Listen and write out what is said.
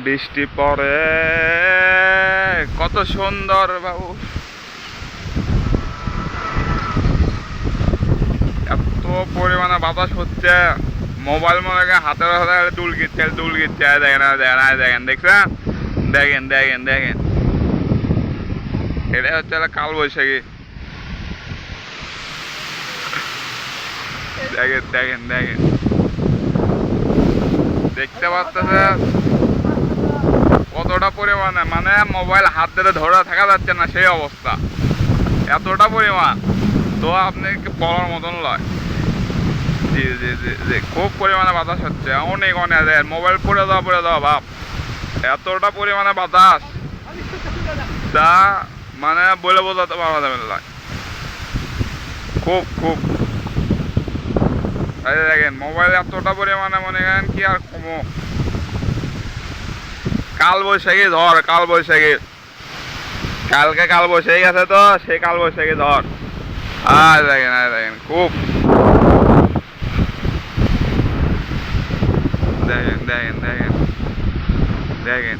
বৃষ্টি পড়ে কত সুন্দর বাবু, এত পরিমাণে বাতাস হচ্ছে, মোবাইল মনে করেন হাতের হাতে দুলকিচ্ছে দুলকিচ্ছে। দেখেন দেখেন দেখছেন, দেখেন দেখেন দেখেন, এটা হচ্ছে কালবৈশাখী। দেখেন দেখেন দেখেন, দেখতে পাচ্ছেন কতটা পরিমাণে, মানে মোবাইল হাত ধরে ধরে থাকা যাচ্ছে না সেই অবস্থা, এতটা পরিমাণ। তো আপনি বলার মতন লয়। জি জি জি জি, খুব পরিমাণে বাতাস হচ্ছে, অনেক অনেক। মোবাইল পড়ে যাওয়া ভাব, এতটা পরিমাণে বাতাস যা মানে বলে বোঝাতে পারা যাবে না। খুব খুব দেখেন মোবাইল এতটা পরিমাণে মনে করেন কি আর কমো। কালবৈশাখী ঝড়, কালবৈশাখী, কালকে কালবৈশাখী আছে, তো সেই কালবৈশাখী ঝড়। আর দেখেন খুব, দেখেন দেখেন দেখেন দেখেন